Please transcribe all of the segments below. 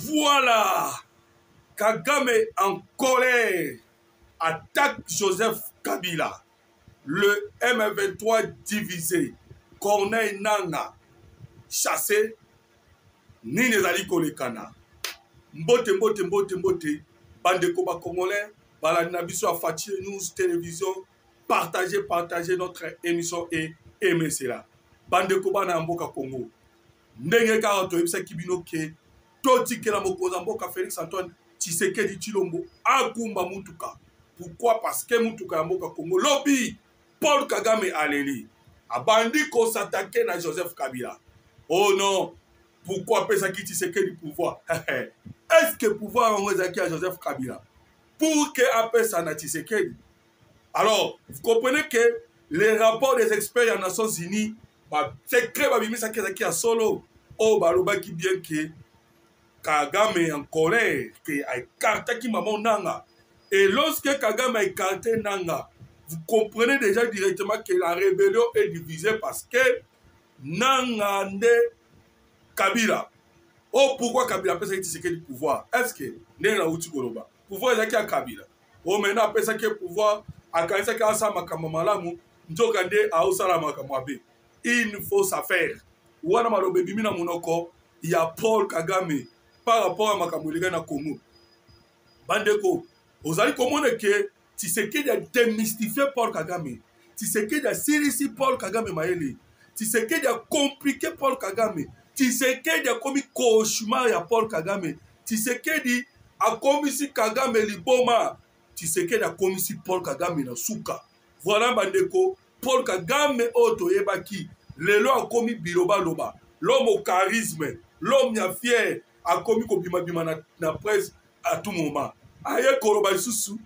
Voilà. Kagame en colère attaque Joseph Kabila. Le M23 divisé. Corneille Nanga chassé. Nini ezali kolekana. Mbote mbote mbote mbote. Bandeko ba Congolais. Balandi biso a Fati News Télévision. Partagez notre émission et aimez cela. Bandeko bana mboka Congo. Ndenge kaka toyebisa kibino ke totikela mokonza mboka Félix Antoine Tshisekedi Tshilombo akumba mutuka. Pourquoi? Parce que mutuka ya mboka Congo lobby Paul Kagame aleli abandi ko s'attaquer na Joseph Kabila. Oh non, pourquoi pesaki Tshisekedi pouvoir? Est-ce que pouvoir on ezaki à Joseph Kabila pour que apesa na Tshisekedi? Alors, vous comprenez que les rapports des experts des Nations Unies, c'est très bien qui a solo. Oh, balobaki bien que Kagame en colère, que a écarté qui maman Nanga. Et lorsque Kagame a écarté Nanga, vous comprenez déjà directement que la rébellion est divisée parce que Nanga ne Kabila. Oh, pourquoi Kabila peut s'attaquer du pouvoir? Est-ce que Nena Uti Goloba? Pouvoir est à Kabila. Oh, maintenant, après ça, que pouvoir. Il faut ça faire. Il y a Paul Kagame par rapport à Makamouliga na Congo. Bandeko, vous allez comprendre que Tshisekedi a démystifié Paul Kagame. Tshisekedi a sérissé Paul Kagame Maëli. Tshisekedi a compliqué Paul Kagame. Tshisekedi a commis cauchemar à Paul Kagame. Tshisekedi a commis si Kagame liboma. Tshisekedi a commis si Paul Kagame na suka. Voilà bandeko, Paul Kagame oto yebaki. Lelo a commis biloba loba. L'homme au charisme, l'homme ya fier a commis kobima bima na presse à tout moment. Aye koloba lisusu.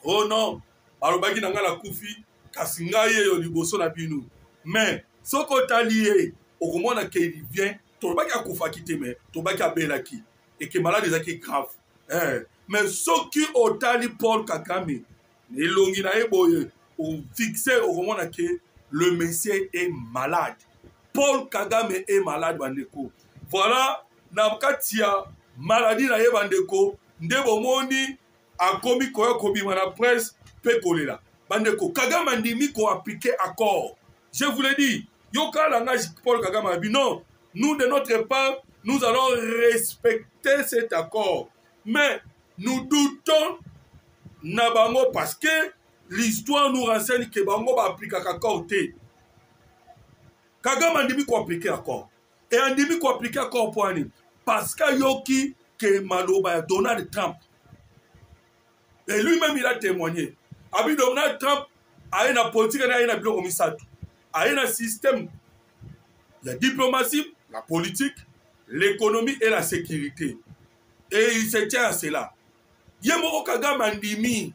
Oh non, balobaki nanga la kufi kasingaye yo liboso na binu. Mais soko talié, okomona ke il vient, tolobaki akufa kite mais tolobaki abelaki et que malade ezaki grave. Mais ceux qui ont tali Paul Kagame, elongi na eboye, ont fixé au moment que le Messie est malade. Paul Kagame est malade, bandeko. Voilà, namkatia maladie na ye bandeko, ndebo moni a komi koyo kobima na presse pe kolela. Bandeko, Kagame andimi ko appliquer accord. Je vous l'ai dit, yoka langage Paul Kagame a dit non, nous de notre part, nous allons respecter cet accord. Mais nous doutons na bango parce que l'histoire nous renseigne que bango va appliquer l'accord. Kagame andimi ko appliquer l'accord. Et andimi ko appliquer l'accord pour ani. Parce que yoki que maloba ya Donald Trump. Et lui-même il a témoigné. Abi Donald Trump a une politique, a une bloc misatu. A un système, la diplomatie, la politique, l'économie et la sécurité. Et il se tient à cela. Yemoko Kagame andimi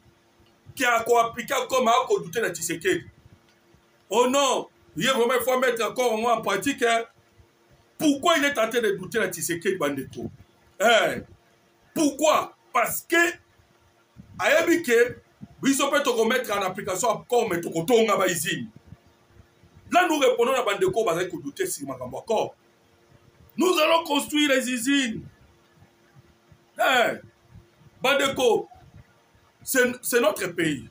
qui a appliqué comme à douter de Tshisekedi. Oh non, il faut mettre encore en pratique. Pourquoi il est tenté de douter de Tshisekedi Bandeko? Pourquoi? Parce que ayebike biso peut mettre en application encore mais tokotonga ba izini. Là nous répondons à Bandeko bazali ko douter sur makambo encore. Nous allons construire les usines. Bandeko, c'est notre pays.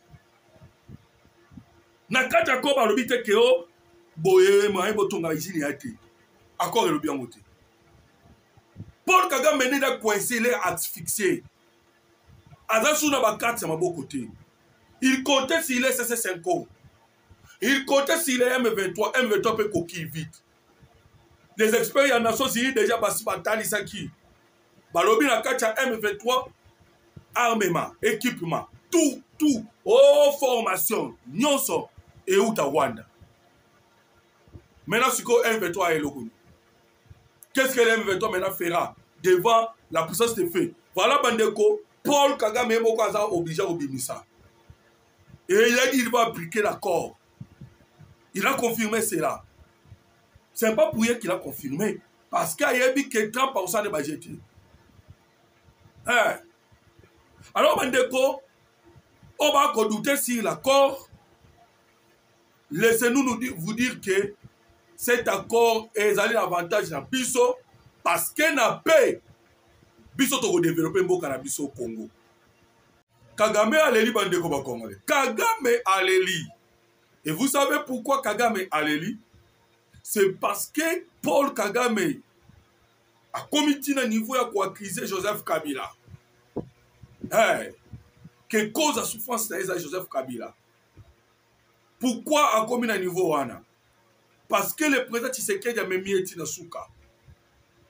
Nakata ko ba lobite keo boye ma botonga izini yati. Encore le bien moté. Paul Kagame mené da coincé les asphyxié. Azasu na ba carte ma côté. Il comptait s'il est CC5. Il comptait s'il est M23, M23 peut coquille vite. Les experts en Nations Unies déjà basi batali saki. Balobi na kacha M23 armement, équipement, tout, oh formation, nyonso et Utawanda. Maintenant ce que M23 est logo. Qu'est-ce que le M23 maintenant fera devant la puissance de feu? Voilà bandeko, Paul Kagame moko aza obligé au bimisa. Et il a dit qu'il va appliquer l'accord. Il a confirmé cela. Ce n'est pas pour rien qu'il a confirmé. Parce qu'il y a dit que 30% de budget. Alors, Mandeko, on va douter sur l'accord. Laissez-nous vous dire que cet accord est allé l'avantage dans Piso parce qu'il n'a pas biso tokodéveloppe mboka na biso Congo. Kagame aleli bandeko ba Congolais. Kagame aleli. Et vous savez pourquoi Kagame aleli? C'est parce que Paul Kagame a commis un niveau à quoi accuser Joseph Kabila. Hey, que cause la souffrance de Joseph Kabila. Pourquoi a commis un niveau wana? Parce que le président Tshisekedi a mis Etina Souka.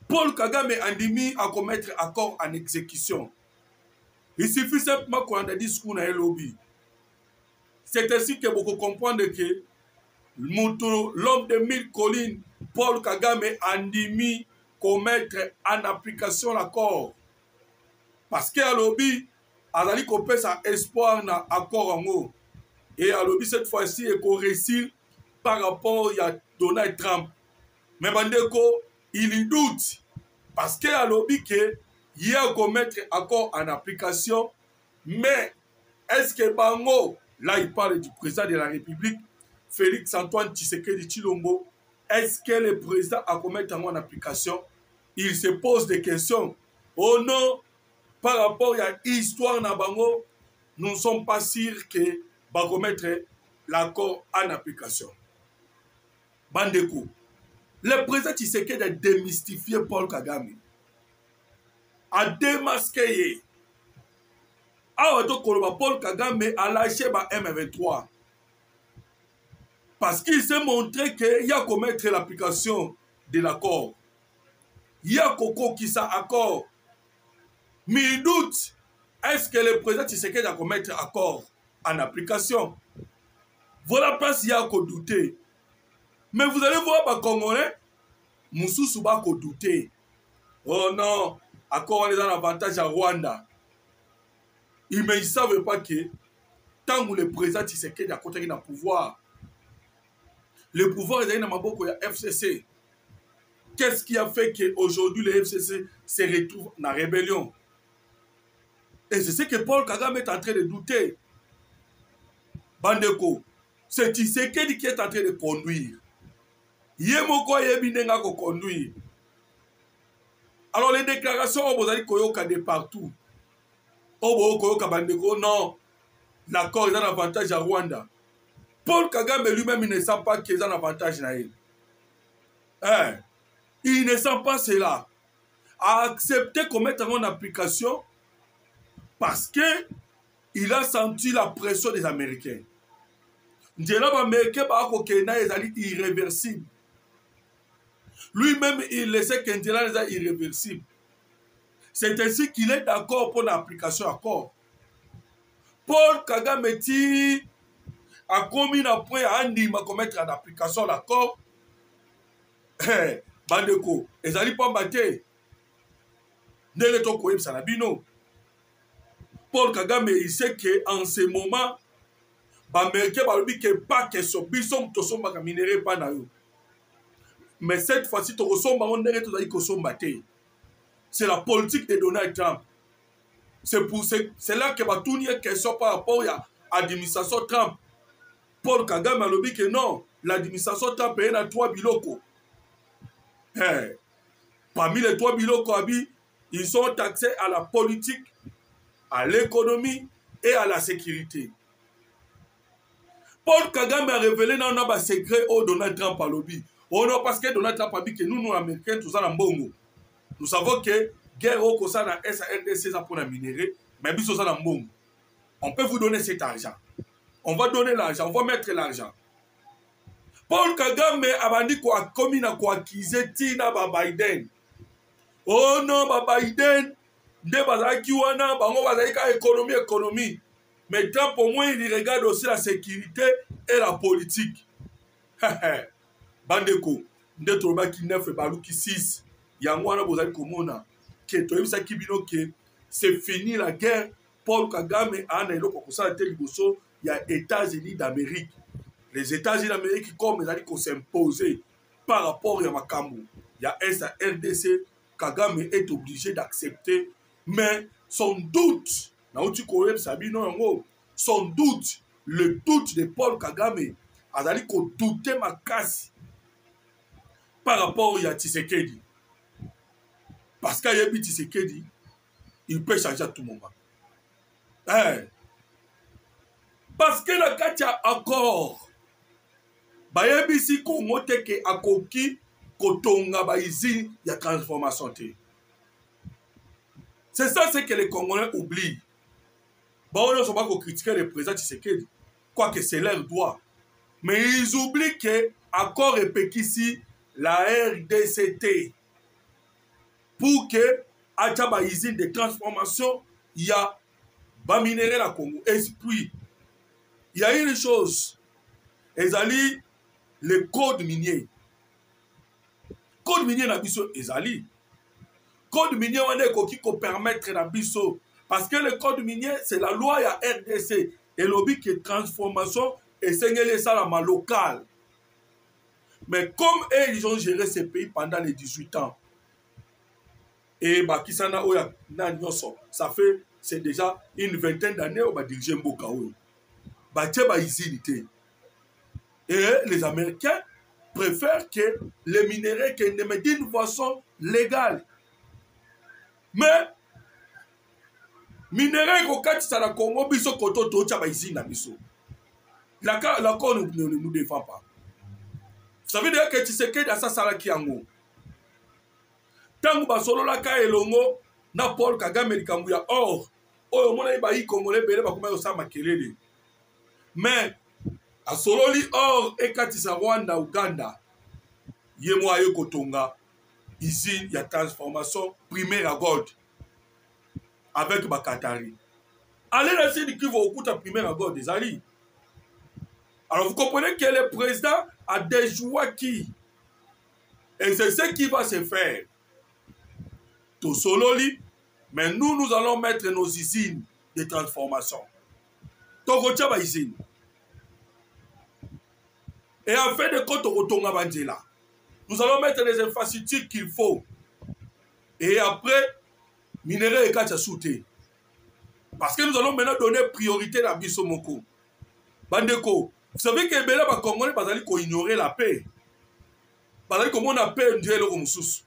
Paul Kagame a mis à commettre accord en exécution. Il suffit simplement qu'on a dit ce qu'on a lobby. C'est ainsi que beaucoup comprennent que l'homme de 1000 collines, Paul Kagame, a mis commettre en application l'accord. Parce que à lobby, a dit qu'on peut sa espoir dans l'accord en haut. Et à lobby cette fois-ci, il faut réussir par rapport à Donald Trump. Mais Bandeko, il y doute. Parce que à lobby, il y a commettre accord en application. Mais est-ce que Bango, là il parle du président de la République, Félix Antoine Tshisekedi Tshilombo, est-ce que le président a commettre en application? Il se pose des questions. Oh non, par rapport à l'histoire na Bango, nous ne sommes pas sûrs que va commettre l'accord en application. Bandeko, le président Tshisekedi a démystifié Paul Kagame, a démasqué. Paul Kagame a lâché M23 parce qu'il s'est montré qu'il y a commettre l'application de l'accord. Il y a Coco qui s'est accord. Mais il doute, est-ce que le président Tshisekedi a commettre accord en application? Voilà parce qu'il y a qu'à douter. Mais vous allez voir, les Congolais, Moussou va douter. Oh non, accord on est un avantage à Rwanda. Mais ils ne savent pas que tant que le président Tshisekedi a continué dans le pouvoir, le pouvoir est dans le FCC. Qu'est-ce qui a fait qu'aujourd'hui le FCC se retrouve dans la rébellion? Et c'est ce que Paul Kagame est en train de douter. Bandeko, c'est Tshisekedi qui est en train de conduire. Yemoko yebinenga ko conduire. Alors les déclarations vous allez koyoka de partout. Oh koyoka bandeko non. L'accord est un avantage à Rwanda. Paul Kagame lui-même il ne sent pas qu'il y a un avantage na il. Il ne sent pas cela. A accepté qu'on mette en application parce que il a senti la pression des Américains. Irréversible. Lui-même, il sait qu'Indila est irréversible. C'est ainsi qu'il est d'accord pour l'application accord. Paul Kagame a commis un point à Andima commettre en application l'accord. Bandeko, ils allaient pas battre. Paul Kagame, il sait qu'en ce moment, mais cette fois-ci, c'est la politique de Donald Trump. C'est là que va tourner une question par rapport à l'administration Trump. Paul Kagame a dit que non, l'administration Trump est dans 3 biloko. Parmi les 3 biloko, ils sont taxés à la politique, à l'économie et à la sécurité. Paul Kagame a révélé dans un secret au Donald Trump à lobby. Oh non, parce que Donald Trump a dit que nous, Américains, tous en Bongo. Nous savons que guerre au Kosa dans SARDC pour la minerai, mais bis au Bongo. On peut vous donner cet argent. On va donner l'argent, on va mettre l'argent. Paul Kagame a dit qu'on a commis à quoi acquisé Tina Biden. Oh non, Biden, de Bazaki Wana, Bango Bazaka économie. Mais Trump, au moins, il regarde aussi la sécurité et la politique. Bandeko, nde troba ki 9 balu ki 6. Yangwana bozali komona ke toyebisa kibino ke c'est fini la guerre. Paul Kagame a na eloko kosala te liboso ya États-Unis d'Amérique. Les États-Unis d'Amérique comme ils allaient s'imposer par rapport à Makambo. Il y a SARDC, Kagame est obligé d'accepter, mais son doute, son doute, le doute de Paul Kagame, a dit qu'on doutait ma casse par rapport à Tshisekedi. Parce qu'il y a Tshisekedi, il peut changer à tout moment. Hein? Parce que la katia accord, bayebisi Congo teke akoki kotonga baizine ya transformation te. C'est ça ce que les Congolais oublient. Bon, on ne peut pas critiquer le président Tshisekedi, quoique c'est leur droit. Mais ils oublient que accord et ici la RDCT pour que acha ba usine de transformation il y a ba minerai la Congo esprit. Il y a une chose, ezali le code minier. Code minier na biso ezali. Code minier on est qui permettre na biso parce que le code minier c'est la loi ya RDC et lobby qui transformation et c'est ça la local. Mais comme eux, ils ont géré ces pays pendant les 18 ans, et Bakisana Oya Nanyoso, ça fait, c'est déjà une vingtaine d'années où ils dirigent Mboka Oyo. Et les Américains préfèrent que les minéraux qu'ils mettent d'une façon légale. Mais, minéraux qui sont dans le Congo, ils sont contents de ici. L'accord ne nous défend pas. Ça veut dire que tu sais que dans sa sala qui yango. Tangu basolo la ka elongo na Paul Kagame likambu ya or. Oyo mona ba yi Congolais bele ba kuma yo sa makelele. Mais a solo li or e katisa Rwanda Uganda. Yemo ayo kotonga usine ya transformation primaire à gold avec Bakatari. Allez la sine qui va okuta primaire à gold des alliés. Alors vous comprenez que le président a des joies qui. Et c'est ce qui va se faire. Tout sololi, mais nous allons mettre nos usines de transformation. Tokotia usine. Et en fait de compte, nous allons mettre les infrastructures qu'il faut. Et après, minerai et kacha souté. Parce que nous allons maintenant donner priorité à Bissomoko. Bandeko. Vous savez que les Congolais vont ignorer la paix. Parce que comment on a paix, Dieu le Romoussous.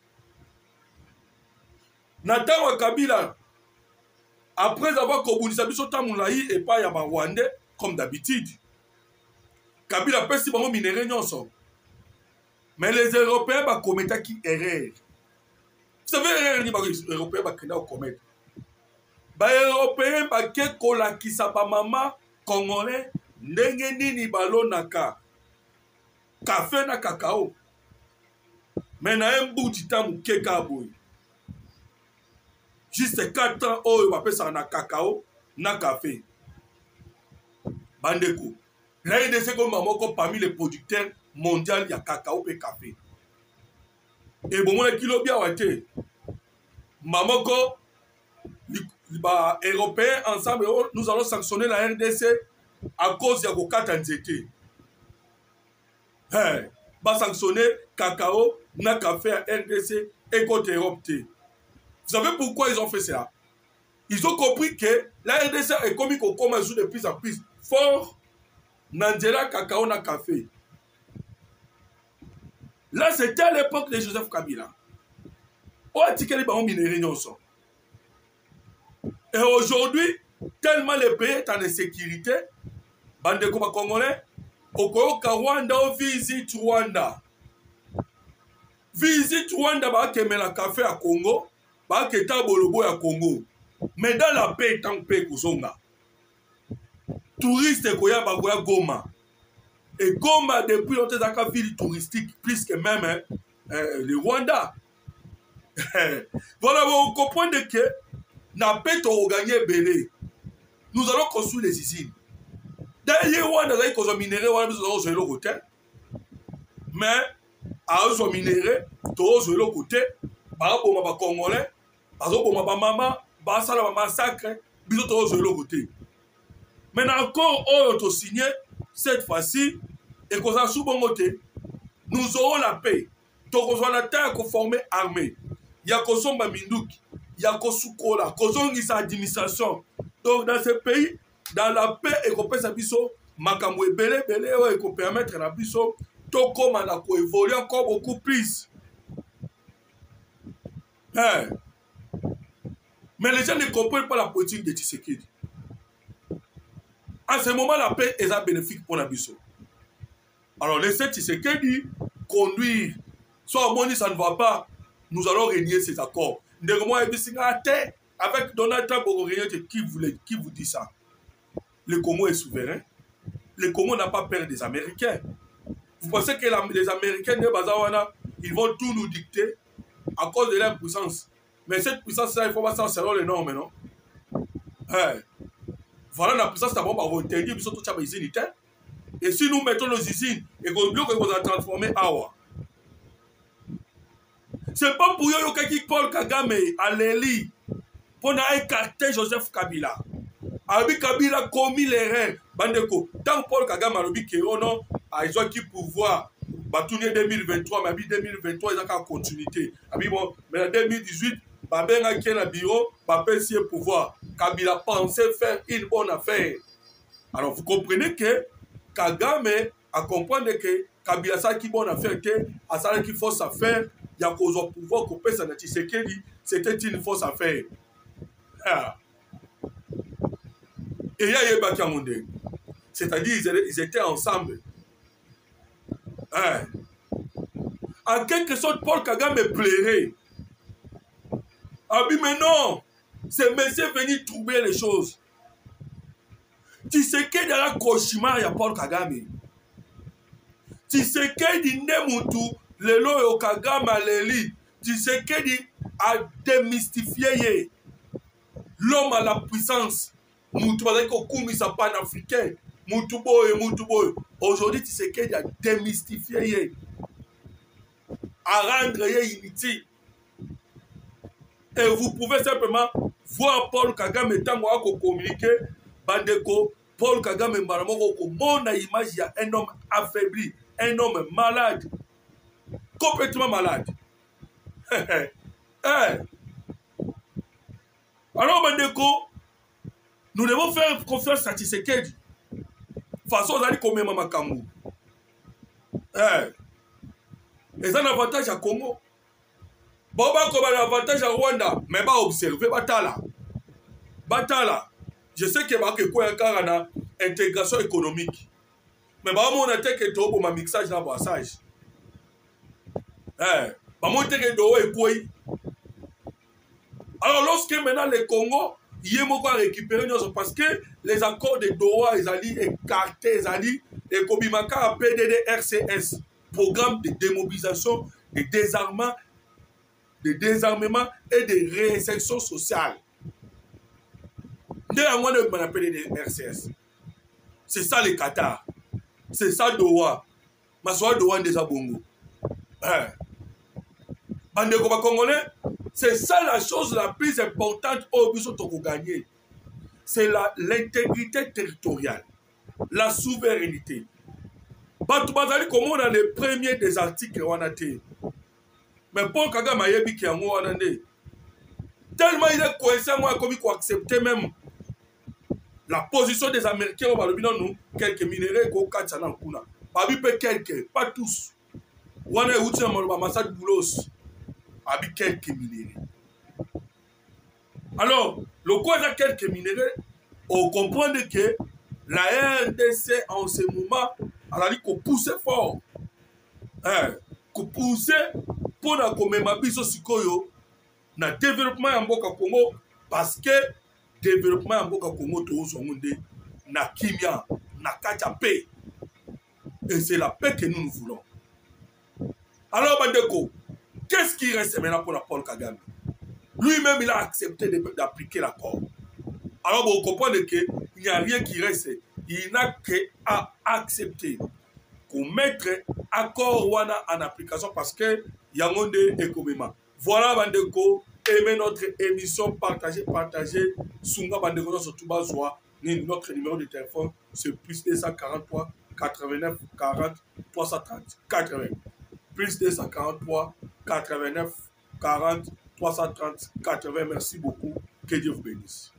Nathan Kabila, après avoir communisé Tamoulaï et pas Yaba Rwandais, comme d'habitude, Kabila peut si bon minéré nyonso. Mais les Européens vont commettre qui erreur. Vous savez, erreur, les Européens vont commettre. Les Européens vont commettre qui sa maman Congolais. Ndenge nini balonaka café na cacao mais na un bout de temps mukeka boy juste 4 ans oyo bapesa na cacao na café bandeko la RDC comme moko parmi les producteurs mondiaux ya cacao et café et bon mon kilo bien wate mamoko ba européens ensemble nous allons sanctionner la RDC à cause de Kokata Nzete. Va sanctionner cacao, na café à RDC et côté Europe. Vous savez pourquoi ils ont fait ça? Ils ont compris que la RDC est comme qu'on commence de plus en plus fort. Nandela cacao na café. Là, c'était à l'époque de Joseph Kabila. Et aujourd'hui, tellement le pays est en insécurité, bande de Congolais, Okoyoka Rwanda, visite Rwanda. Visite Rwanda, bah, qui met la café à Congo, bah, qui est à Bolobo à Congo. Mais dans la paix, tant que paix, Kouzonga. Touriste, Koya, Bagoya, Goma. Et Goma, depuis longtemps, c'est une ville touristique, plus que même le Rwanda. Voilà, vous comprenez que, n'a pas gagné Belé. Nous allons construire les usines. D'ailleurs, on a des minéraux, on a besoin de l'autre côté. Mais, à eux, minéraux, tous de l'autre côté, par rapport aux Congolais, par rapport aux maman, par rapport aux massacres, ils sont tous de l'autre côté. Maintenant, encore, on a signé, cette fois-ci, et qu'on a sous bon côté, nous aurons la paix. Donc, on a la terre conformée armée. Il y a Kosomba Mindouk, il y a Kosukola, Kosongi sa administration. Donc, dans ce pays, dans la paix, et qu'on peut s'abisso, Makamwe Bele, et qu'on permettre à biso, tout comme on a évolué encore beaucoup plus. Hein? Mais les gens ne comprennent pas la politique de Tshisekedi. En ce moment, la paix est bénéfique pour Nabiso. Alors, laissez Tshisekedi conduire. Soit au moins, ça ne va pas. Nous allons régner ces accords. Avec Donald Trump, qui vous dit ça? Le Congo est souverain. Le Congo n'a pas peur des Américains. Vous pensez que les Américains de Bazawana, ils vont tout nous dicter à cause de leur puissance? Mais cette puissance-là, il faut pas s'en servir les normes, non? Voilà la puissance d'abord par vous interdire, puis surtout, les usines. Et si nous mettons nos usines et qu'on bloque, on va transformer Awa. C'est pas pour eux qui Paul Kagame à l'Eli pour écarter Joseph Kabila. Abi Kabila a commis l'erreur. Bandeko, tant Paul Kagame a dit que non, ils ont qui pouvoir. Batounier 2023, mais 2023, ils ont qu'à continuité. Bon, mais en 2018, Babenga qui est dans le bureau, Babé si pouvoir. Kabila pensait faire une bonne affaire. Alors vous comprenez que Kagame a compris que Kabila ça qui bonne affaire, que à ça qui fausse affaire, il y a cause au pouvoir qu'on peut s'en Tshisekedi, c'était une fausse affaire. Et il y a Yeba Kiamunde. C'est-à-dire ils étaient ensemble. En quelque sorte, Paul Kagame plairait. Ah oui, mais non, c'est monsieur venu troubler les choses. Tshisekedi a un cauchemar, il y a Paul Kagame. Tshisekedi Nemutu, le lo et Kagame à l'élite. Tshisekedi a démystifié l'homme à la puissance. Moutou bazaki kokumisa pan-africain. Moutou boy. Aujourd'hui, Tshisekedi a démystifié. À rendre inutile. Et vous pouvez simplement voir Paul Kagame tant qu'on communique. Bandeko, Paul Kagame Mbaramoko, mon image, il y a un homme affaibli, un homme malade, complètement malade. Alors, Bandeko, nous devons faire confiance à Tshisekedi. Façon, on a dit combien Mama Kamou. Et ça, un avantage à Congo. Bon, bah, comme un avantage à Rwanda, mais pas observer, Batala. Je sais qu'il y a une intégration économique. Mais bah, on a dit que tu as un mixage dans le passage. Bah, alors, lorsque maintenant le Congo, il y a récupérer parce que les accords de Doha, ils allaient écarter, ils allaient, et comme il m'a PDD-RCS, programme de démobilisation, de désarmement et de réinsertion sociale. C'est ça le Qatar. C'est ça Doha. Ma soeur Doha déjà bongo. Bandeko Congolais, c'est ça la chose la plus importante au but de gagner. C'est l'intégrité territoriale, la souveraineté. Batubazali comme on a les premiers des articles on a été. Mais Paul Kagame a yebi qui a tellement il est coincé moi comme il faut accepter même la position des Américains au Balobino nous quelques minéraux qu'on cache dans le kuna. Pas quelques, pas tous. On a eu un massacre boulos. Avec quelques minéraux. Alors, le quoi a quelques minéraux, on comprend que la RDC en ce moment, elle a dit qu'on poussait fort. Qu'on poussait pour la commémoration sikoyo na développement en Boka Congo parce que développement en Boka Congo tout son monde na kimia, na kacha paix. Et c'est la paix que nous voulons. Alors, Bandeko, qu'est-ce qui reste maintenant pour Paul Kagame? Lui-même, il a accepté d'appliquer l'accord. Alors, vous comprenez qu'il n'y a rien qui reste. Il n'a qu'à accepter qu'on mette l'accord en application parce que Yangonde est communément. Voilà, Bandeko, aimez notre émission, partagez. Sunga Bandeko, sur tout bas, notre numéro de téléphone, c'est plus 243 89 40 330 80. Plus 243 89 40 330 80. Merci beaucoup. Que Dieu vous bénisse.